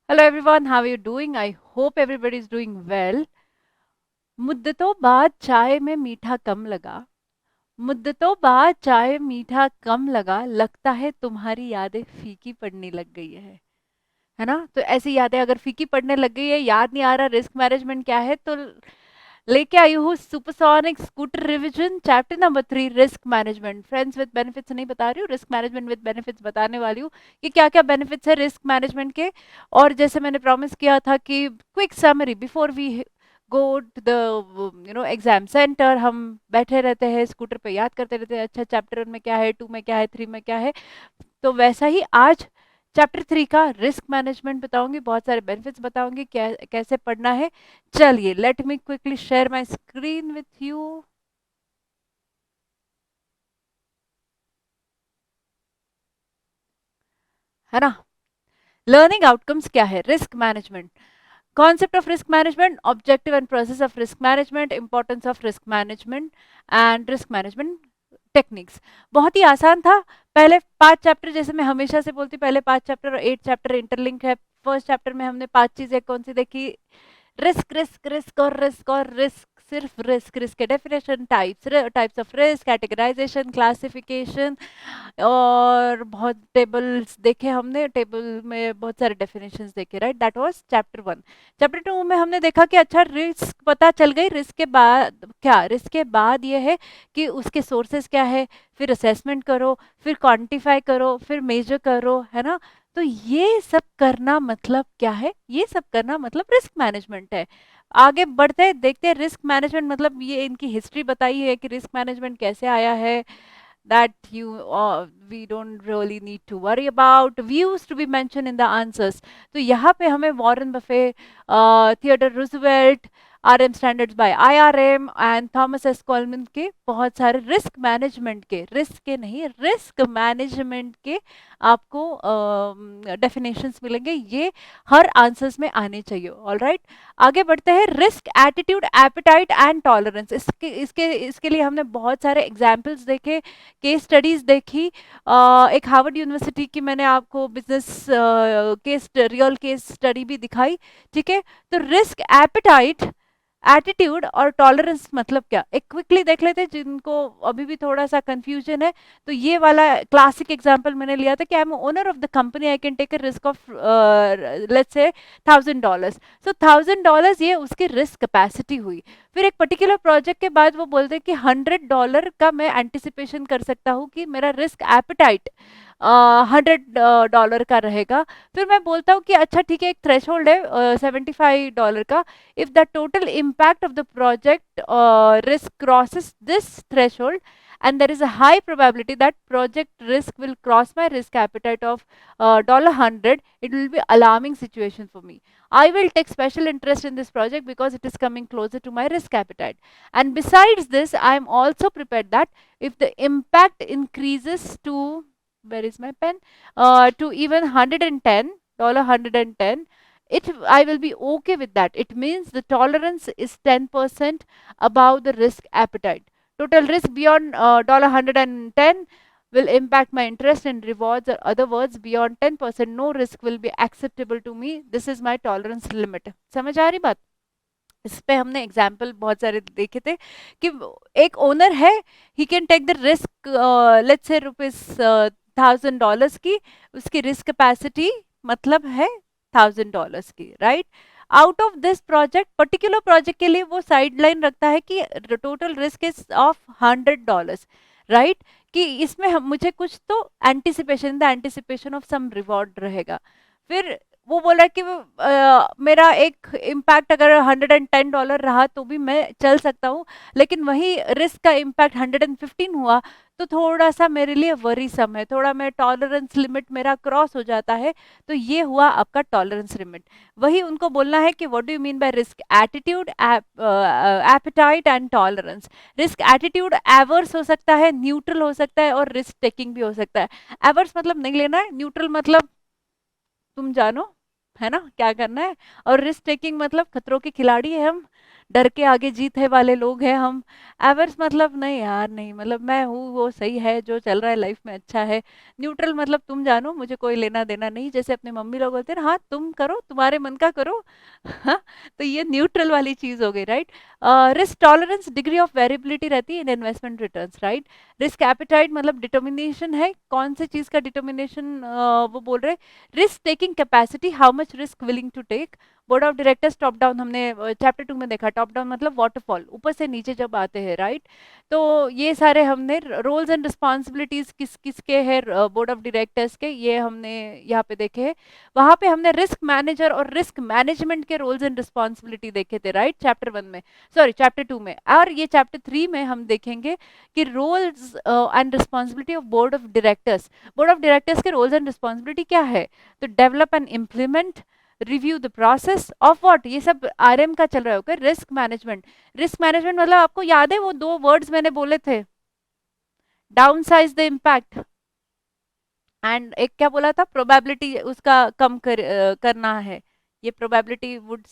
Hello everyone, how are you doing? I hope everybody is doing well. मुद्दतों बाद चाय में मीठा कम लगा। मुद्दतों बाद चाय मीठा कम लगा, लगता है तुम्हारी यादें फीकी पड़ने लग गई है ना? तो ऐसी यादें अगर फीकी पड़ने लग गई है, याद नहीं आ रहा रिस्क मैनेजमेंट क्या है, तो लेके आई हूँ supersonic scooter revision chapter number 3, risk management. Friends with benefits नहीं बता रही हूँ, रिस्क मैनेजमेंट विद बेनिफिट्स बताने वाली हूँ कि क्या क्या बेनिफिट्स है रिस्क मैनेजमेंट के। और जैसे मैंने प्रॉमिस किया था कि quick summary before we go to the exam centre, हम बैठे रहते हैं स्कूटर पे, याद करते रहते हैं अच्छा चैप्टर 1 में क्या है, 2 में क्या है, 3 में क्या है। तो वैसा ही आज चैप्टर 3 का रिस्क मैनेजमेंट बताऊंगी, बहुत सारे बेनिफिट्स बताऊंगी, क्या कैसे पढ़ना है। चलिए let me quickly share my screen with you. है ना? लर्निंग आउटकम्स क्या है, risk management, concept of risk management, objective and process of risk management, importance of risk management and risk management techniques. बहुत ही आसान था। पहले 5 चैप्टर, जैसे मैं हमेशा से बोलती, पहले 5 चैप्टर और 8 चैप्टर इंटरलिंक है। फर्स्ट चैप्टर में हमने 5 चीजें कौन सी देखी? रिस्क रिस्क रिस्क और रिस्क और रिस्क, सिर्फ रिस्क, रिस्क के definition, types, types of risk, categorisation, classification, और बहुत टेबल्स देखे हमने, टेबल में बहुत सारे डेफिनेशंस देखे, right? That was chapter 1। Chapter 2 में हमने देखा कि अच्छा रिस्क पता चल गई, रिस्क के बाद क्या, रिस्क के बाद ये है कि उसके सोर्सेज क्या है, फिर असेसमेंट करो, फिर क्वांटिफाई करो, फिर मेजर करो, है ना? तो ये सब करना मतलब क्या है? ये सब करना मतलब रिस्क मैनेजमेंट है। आगे बढ़ते हैं, देखते हैं रिस्क मैनेजमेंट मतलब, ये इनकी हिस्ट्री बताई है कि रिस्क मैनेजमेंट कैसे आया है। That we don't really need to worry about. Views to be mentioned in the answers. तो यहाँ पे हमें Warren Buffett, Theodore Roosevelt, R M standards by IRM and Thomas S Coleman के बहुत सारे रिस्क मैनेजमेंट के, रिस्क के नहीं, रिस्क मैनेजमेंट के आपको डेफिनेशंस मिलेंगे। ये हर आंसर्स में आने चाहिए। ऑल राइट, आगे बढ़ते हैं। Risk attitude, appetite and tolerance, इसके इसके इसके लिए हमने बहुत सारे एग्जाम्पल्स देखे, केस स्टडीज देखी। एक हार्वर्ड यूनिवर्सिटी की मैंने आपको business case, real case study भी दिखाई। ठीक है, तो रिस्क एपेटाइट, एटीट्यूड और टॉलरेंस मतलब क्या, एक क्विकली देख लेते हैं जिनको अभी भी थोड़ा सा कंफ्यूजन है। तो ये वाला क्लासिक एग्जांपल मैंने लिया था कि I am owner of the company, I can take a risk of let's say $1000। सो $1000 ये उसकी रिस्क कैपेसिटी हुई। फिर एक पर्टिकुलर प्रोजेक्ट के बाद वो बोलते हैं कि $100 का मैं एंटिसिपेशन कर सकता हूँ कि मेरा रिस्क एपेटाइट $100 का रहेगा। फिर मैं बोलता हूँ कि अच्छा ठीक है, एक थ्रेश होल्ड है $75 का। If the total impact of the project risk crosses this threshold, and there is a high probability that project risk will cross my risk appetite of $100, it will be alarming situation for me. I will take special interest in this project because it is coming closer to my risk appetite. And besides this, I am also prepared that if the impact increases to, where is my pen, to even $110, it I will be okay with that. It means the tolerance is 10% above the risk appetite. Total risk beyond $110 will impact my interest and rewards, or other words, beyond 10% no risk will be acceptable to me. This is my tolerance limit. समझ आ रही बात? इस पे हमने example बहुत सारे देखे थे कि एक ओनर है, he can take the risk, let's say rupees $1000 की, उसकी रिस्क कैपेसिटी मतलब है $1000 की, right? Out of this project, particular project के लिए वो साइड लाइन रखता है कि total risk is of $100, right? कि इसमें मुझे कुछ तो anticipation, the anticipation of some reward रहेगा। फिर वो बोला कि मेरा एक इम्पैक्ट अगर $110 रहा तो भी मैं चल सकता हूँ, लेकिन वही रिस्क का इम्पैक्ट 115 हुआ तो थोड़ा सा मेरे लिए वरीसम है, थोड़ा मैं टॉलरेंस लिमिट मेरा क्रॉस हो जाता है। तो ये हुआ आपका टॉलरेंस लिमिट। वही उनको बोलना है कि what do you mean by risk attitude, appetite and tolerance. Risk attitude averse हो सकता है, न्यूट्रल हो सकता है, और रिस्क टेकिंग भी हो सकता है। एवर्स मतलब नहीं लेना है, न्यूट्रल मतलब तुम जानो, है ना क्या करना है, और रिस्क टेकिंग मतलब खतरों के खिलाड़ी है हम, डर के आगे जीत है वाले लोग हैं हम। एवर्स मतलब नहीं यार, नहीं मतलब मैं हूँ वो सही है, जो चल रहा है लाइफ में अच्छा है। न्यूट्रल मतलब तुम जानो, मुझे कोई लेना देना नहीं, जैसे अपने मम्मी लोग बोलते हैं ना, हाँ तुम करो, तुम्हारे मन का करो। हाँ, तो ये न्यूट्रल वाली चीज हो गई, right. Risk tolerance, degree of variability रहती है इन investment returns, right. Risk appetite मतलब डिटर्मिनेशन है, कौन से चीज का डिटर्मिनेशन वो बोल रहे हैं। Risk taking capacity, how much risk willing to take. Board of directors top down, हमने चैप्टर 2 में देखा, टॉप डाउन मतलब वाटरफॉल, ऊपर से नीचे जब आते हैं, राइट। तो ये सारे हमने रोल्स एंड रिस्पॉन्सिबिलिटीज किस किसके है बोर्ड ऑफ डायरेक्टर्स के, ये हमने यहाँ पे देखे हैं। वहां पे हमने रिस्क मैनेजर और रिस्क मैनेजमेंट के रोल्स एंड रिस्पॉन्सिबिलिटी देखे थे, राइट, चैप्टर 1 में, सॉरी चैप्टर 2 में। और ये चैप्टर 3 में हम देखेंगे कि roles and responsibility of board of directors. Board of directors के रोल्स एंड रिस्पॉन्सिबिलिटी क्या है, तो develop and implement, review the process of what, ये सब आरएम का चल रहा है, okay. Risk management, risk management मतलब आपको याद है वो दो वर्ड्स मैंने बोले थे, down size the impact, and एक क्या बोला था, प्रोबेबिलिटी उसका कम करना है, ये probability would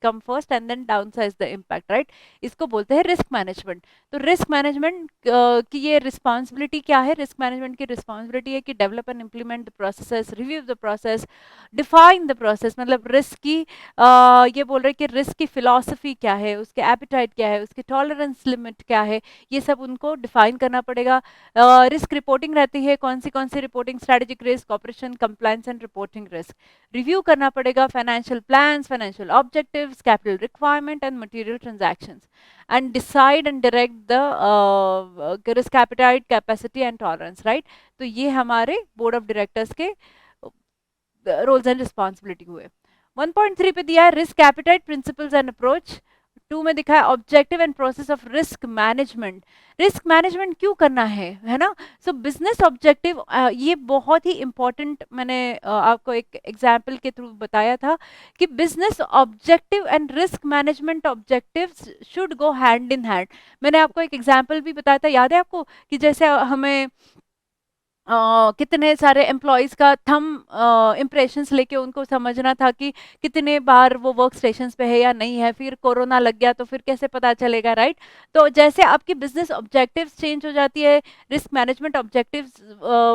come first and then down size the impact, right. इसको बोलते हैं रिस्क मैनेजमेंट। तो रिस्क मैनेजमेंट की ये रिस्पॉन्सिबिलिटी क्या है, रिस्क मैनेजमेंट की रिस्पॉन्सिबिलिटी है कि develop and implement the process, review the process, define the process, मतलब रिस्क की ये बोल रहे हैं कि रिस्क की फिलॉसफी क्या है, उसके एपिटाइट क्या है, उसकी टॉलरेंस लिमिट क्या है, ये सब उनको डिफाइन करना पड़ेगा। रिस्क रिपोर्टिंग रहती है, कौन सी reporting, strategic risk, operation, compliance and reporting risk. Review करना पड़ेगा financial plans, financial objectives, capital requirement and material transactions, and decide and direct the risk appetite, capacity and tolerance, right. तो ये हमारे board of directors के roles and responsibility हुए। 1.3 पे दिया है risk appetite, principles and approach. 2 में दिखा है objective and process of risk management. Risk management क्यों करना है ना। सो बिजनेस ऑब्जेक्टिव, ये बहुत ही इंपॉर्टेंट, मैंने आपको एक एग्जांपल के थ्रू बताया था कि business objective and risk management objectives should go hand in hand. मैंने आपको एक एग्जांपल भी बताया था, याद है आपको, कि जैसे हमें कितने सारे एम्प्लॉयज़ का थम इम्प्रेशंस लेके उनको समझना था कि कितने बार वो वर्क स्टेशंस पे है या नहीं है, फिर कोरोना लग गया तो फिर कैसे पता चलेगा, राइट। तो जैसे आपकी बिजनेस ऑब्जेक्टिव्स चेंज हो जाती है, रिस्क मैनेजमेंट ऑब्जेक्टिव्स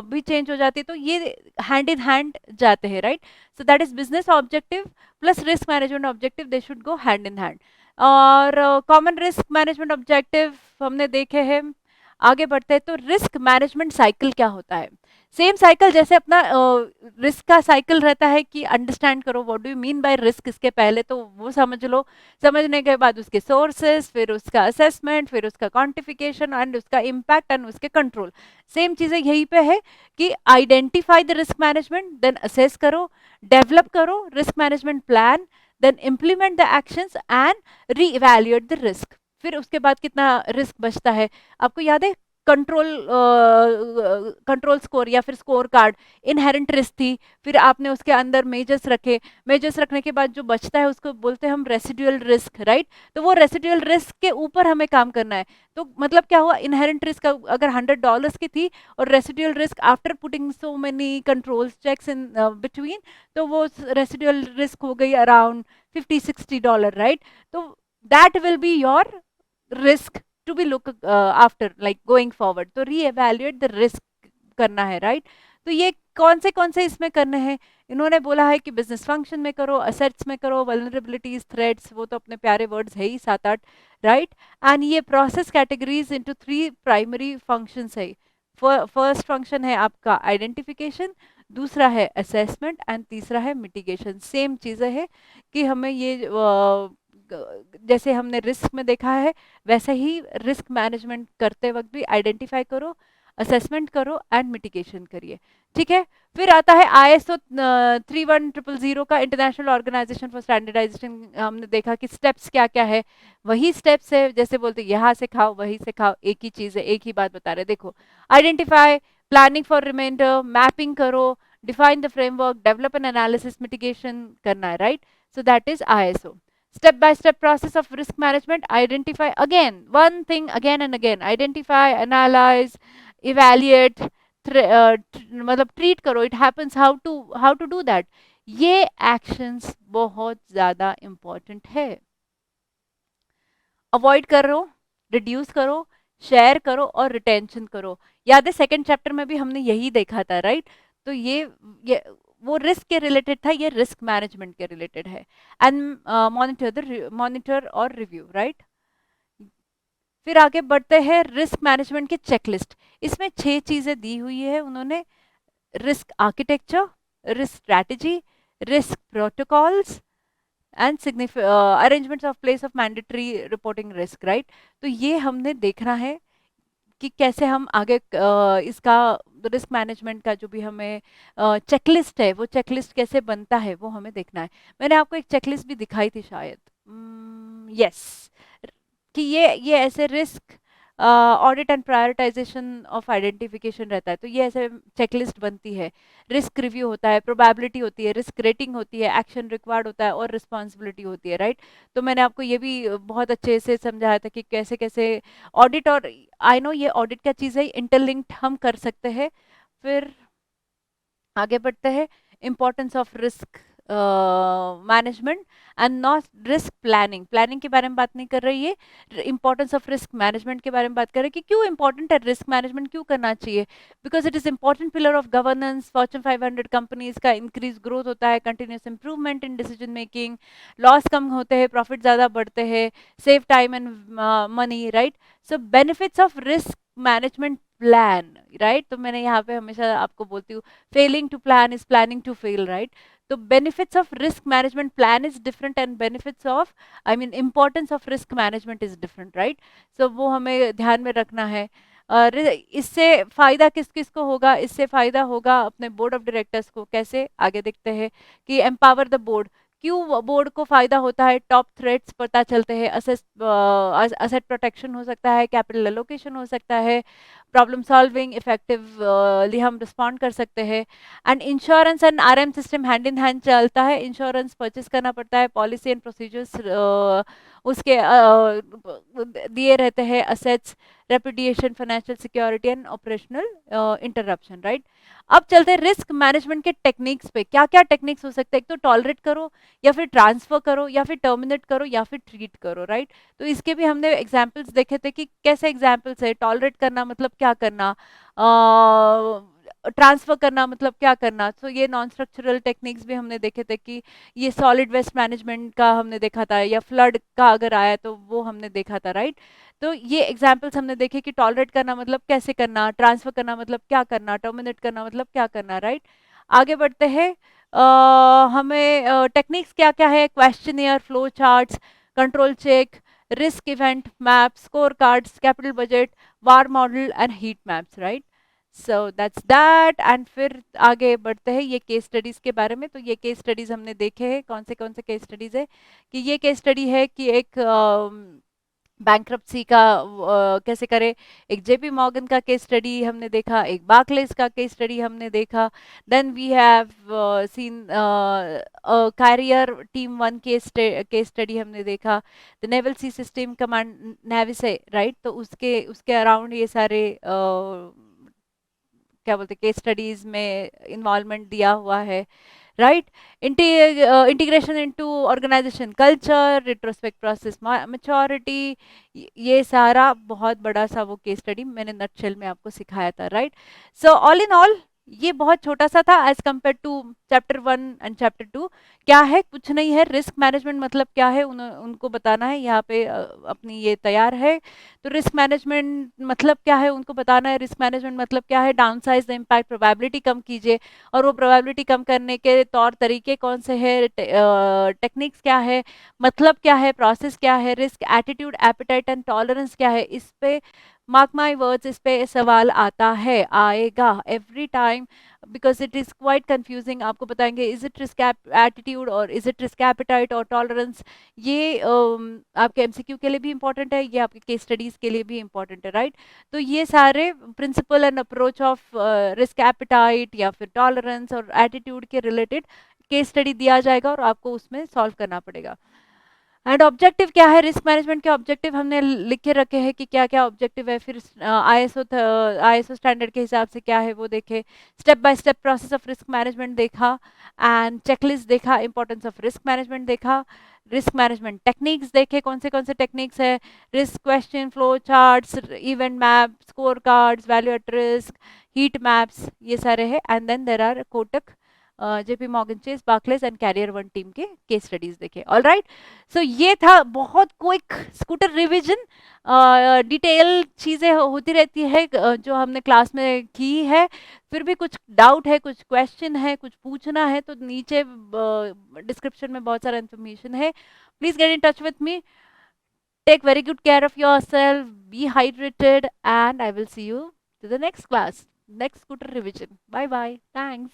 भी चेंज हो जाती है, तो ये हैंड इन हैंड जाते हैं, right. So that is business objective plus risk management objective, they should go hand in hand. और कॉमन रिस्क मैनेजमेंट ऑब्जेक्टिव हमने देखे हैं। आगे बढ़ते हैं, तो रिस्क मैनेजमेंट साइकिल क्या होता है। सेम साइकिल जैसे अपना रिस्क का साइकिल रहता है कि अंडरस्टैंड करो what do you mean by risk, इसके पहले तो वो समझ लो, समझने के बाद उसके सोर्सेस, फिर उसका असेसमेंट, फिर उसका क्वांटिफिकेशन एंड उसका इम्पैक्ट एंड उसके कंट्रोल। सेम चीजें यहीं पे है कि identify the risk management, then assess करो, डेवलप करो risk management plan, then implement the actions and reevaluate the risk. फिर उसके बाद कितना रिस्क बचता है, आपको याद है, कंट्रोल कंट्रोल स्कोर या फिर स्कोर कार्ड, इनहेरेंट रिस्क थी, फिर आपने उसके अंदर मेजर्स रखे, मेजर्स रखने के बाद जो बचता है उसको बोलते हैं हम रेसिडुअल रिस्क, राइट। तो वो रेसिडुअल रिस्क के ऊपर हमें काम करना है। तो मतलब क्या हुआ, इनहेरेंट रिस्क अगर $100 की थी और residual risk after putting so many controls checks in between, तो वो रेसिडुअल रिस्क हो गई अराउंड $50-60, राइट। तो that will be your risk to be look after like going forward. तो रीएवैल्यूएट द रिस्क करना है, राइट। तो ये कौन से इसमें करने हैं, इन्होंने बोला है कि बिजनेस फंक्शन में करो, असेट्स में करो, वल्नरेबिलिटीज, थ्रेड्स, वो तो अपने प्यारे वर्ड्स है ही 7-8, राइट। एंड ये process categories into 3 primary functions है। फर्स्ट फंक्शन है आपका आइडेंटिफिकेशन, दूसरा है असेसमेंट एंड तीसरा है मिटिगेशन। सेम चीजें है कि हमें ये जैसे हमने रिस्क में देखा है, वैसे ही रिस्क मैनेजमेंट करते वक्त भी आइडेंटिफाई करो, असेसमेंट करो एंड मिटिगेशन करिए, ठीक है। फिर आता है ISO 31000 का, इंटरनेशनल ऑर्गेनाइजेशन फॉर स्टैंडर्डाइजेशन। हमने देखा कि स्टेप्स क्या क्या है, वही स्टेप्स है, जैसे बोलते यहाँ से खाओ वहीं से खाओ, एक ही चीज है, एक ही बात बता रहे। देखो, identify, planning for reminder, mapping करो, define the framework, develop an analysis, mitigation करना है, right. So that is ISO। Step by step process of risk management, identify again one thing again and again, identify, analyze, evaluate, मतलब treat करो, it happens, how to do that. ये actions बहुत ज्यादा important है। Avoid करो, reduce करो, share करो और रिटेंशन करो। याद है सेकंड चैप्टर में भी हमने यही देखा था, राइट? तो ये वो रिस्क के रिलेटेड था, ये रिस्क मैनेजमेंट के रिलेटेड है। एंड मॉनिटर और रिव्यू, राइट? फिर आगे बढ़ते हैं रिस्क मैनेजमेंट की चेकलिस्ट। इसमें 6 चीजें दी हुई है उन्होंने: risk architecture, risk strategy, risk protocols and arrangements of place of mandatory reporting risk, right? तो ये हमने देखना है कि कैसे हम आगे इसका रिस्क मैनेजमेंट का जो भी हमें चेकलिस्ट है, वो चेकलिस्ट कैसे बनता है वो हमें देखना है। मैंने आपको एक चेकलिस्ट भी दिखाई थी शायद, यस, कि ये ऐसे risk audit and prioritisation of identification रहता है। तो ये ऐसे चेकलिस्ट बनती है। रिस्क रिव्यू होता है, प्रोबेबिलिटी होती है, रिस्क रेटिंग होती है, एक्शन रिक्वायर्ड होता है और रिस्पॉन्सिबिलिटी होती है, राइट? तो मैंने आपको ये भी बहुत अच्छे से समझाया था कि कैसे कैसे ऑडिट, और आई नो ये ऑडिट का चीज़ है, इंटरलिंक्ड हम कर सकते हैं। फिर आगे बढ़ते हैं, importance of risk management and not risk planning. Planning के बारे में बात नहीं कर रही है, इंपॉर्टेंस ऑफ रिस्क मैनेजमेंट के बारे में बात कर रहे हैं कि क्यों इंपॉर्टेंट है रिस्क मैनेजमेंट, क्यों करना चाहिए। Because it is important pillar of governance, Fortune 500 companies का इंक्रीज ग्रोथ होता है, continuous improvement in decision making, loss कम होते हैं, प्रॉफिट ज़्यादा बढ़ते हैं, save time and money, right? So benefits of risk management plan, right? तो मैंने यहाँ पे हमेशा आपको बोलती हूँ, failing to plan is planning to fail, right? तो benefits of risk management plan is different and benefits of, I mean importance of risk management is different, right? So वो हमें ध्यान में रखना है। इससे फायदा किस किस को होगा? इससे फायदा होगा अपने बोर्ड ऑफ डायरेक्टर्स को। कैसे? आगे देखते हैं कि एम्पावर द बोर्ड। क्यों बोर्ड को फायदा होता है? टॉप थ्रेट्स पता चलते हैं, असेट प्रोटेक्शन हो सकता है, कैपिटल एलोकेशन हो सकता है, प्रॉब्लम सॉल्विंग इफेक्टिवली हम रिस्पॉन्ड कर सकते हैं। And insurance and RM system hand in hand चलता है। इंश्योरेंस परचेस करना पड़ता है, पॉलिसी एंड प्रोसीजर्स उसके दिए रहते हैं, assets, repudiation, financial security and operational interruption, right? अब चलते हैं रिस्क मैनेजमेंट के टेक्निक्स पे। क्या क्या टेक्निक्स हो सकते हैं? एक तो टॉलरेट करो, या फिर ट्रांसफर करो, या फिर टर्मिनेट करो, या फिर ट्रीट करो, राइट? तो इसके भी हमने एग्जाम्पल्स देखे थे कि कैसे एग्जाम्पल्स है। टॉलरेट करना मतलब क्या करना, ट्रांसफर करना मतलब क्या करना। तो ये नॉन स्ट्रक्चरल टेक्निक्स भी हमने देखे थे कि ये सॉलिड वेस्ट मैनेजमेंट का हमने देखा था, या फ्लड का अगर आया तो वो हमने देखा था, राइट? तो ये एग्जाम्पल्स हमने देखे कि टॉलरेट करना मतलब कैसे करना, ट्रांसफर करना मतलब क्या करना, टर्मिनेट करना मतलब क्या करना, राइट? आगे बढ़ते हैं, हमें टेक्निक्स क्या क्या है: questionnaire, flow charts, control check, risk event map, score cards, capital budget, VaR model and heat maps, right? So that's that. And फिर आगे बढ़ते हैं ये केस स्टडीज के बारे में। तो ये केस स्टडीज हमने देखे हैं, कौन से केस स्टडीज है कि ये केस स्टडी है कि एक बैंक्रप्सी का कैसे करे, एक जेपी मॉर्गन का केस स्टडी हमने देखा, एक बार्कलेस का केस स्टडी हमने देखा। Then we have seen carrier team one case study हमने देखा, the naval sea system command NAVSEA, right? तो उसके उसके अराउंड ये सारे क्या बोलते केस स्टडीज में इन्वॉल्वमेंट दिया हुआ है, right? Integration into organisation culture, retrospect process maturity, ये सारा बहुत बड़ा सा वो केस स्टडी मैंने नटशेल में आपको सिखाया था, right? So all in all ये बहुत छोटा सा था as compared to chapter 1 and chapter 2। क्या है? कुछ नहीं है। रिस्क मैनेजमेंट मतलब क्या है उनको बताना है। यहाँ पे अपनी ये तैयार है। तो रिस्क मैनेजमेंट मतलब क्या है उनको बताना है। रिस्क मैनेजमेंट मतलब क्या है? Down size the impact, probability कम कीजिए। और वो प्रोबेबिलिटी कम करने के तौर तरीके कौन से हैं, टेक्निक्स क्या है, मतलब क्या है, प्रोसेस क्या है, risk attitude, appetite and tolerance क्या है। इस पे मार्क माई वर्ड्स, इस पे सवाल आता है, आएगा every time, because it is quite confusing. आपको बताएंगे इज इट रिस्क एटीट्यूड और इज इट रिस्क एपेटाइट और टॉलरेंस। ये आपके एमसीक्यू के लिए भी इंपॉर्टेंट है, ये आपके केस स्टडीज के लिए भी इंपॉर्टेंट है, राइट? तो ये सारे principle and approach of risk appetite या फिर टॉलरेंस और एटीट्यूड के रिलेटेड केस स्टडी दिया जाएगा और आपको उसमें सॉल्व करना पड़ेगा। एंड ऑब्जेक्टिव क्या है? रिस्क मैनेजमेंट के ऑब्जेक्टिव हमने लिख के रखे हैं कि क्या क्या ऑब्जेक्टिव है। फिर आईएसओ स्टैंडर्ड के हिसाब से क्या है वो देखे, step by step process of risk management देखा, एंड चेकलिस्ट देखा, इंपॉर्टेंस ऑफ रिस्क मैनेजमेंट देखा, रिस्क मैनेजमेंट टेक्निक्स देखे, कौन से टेक्निक्स है, risk question, flow charts, event map, score cards, value at risk, heat maps, ये सारे हैं। And then there are Kotak, JP Morgan Chase, Barclays and carrier one team के case studies देखे। All right, so ये था बहुत quick scooter revision. Detail चीज़ें होती रहती है जो हमने क्लास में की है। फिर भी कुछ डाउट है, कुछ क्वेश्चन है, कुछ पूछना है तो नीचे डिस्क्रिप्शन में बहुत सारा इन्फॉर्मेशन है। Please get in touch with me, take very good care of yourself, be hydrated, and I will see you to the next class, next scooter revision. Bye bye, thanks.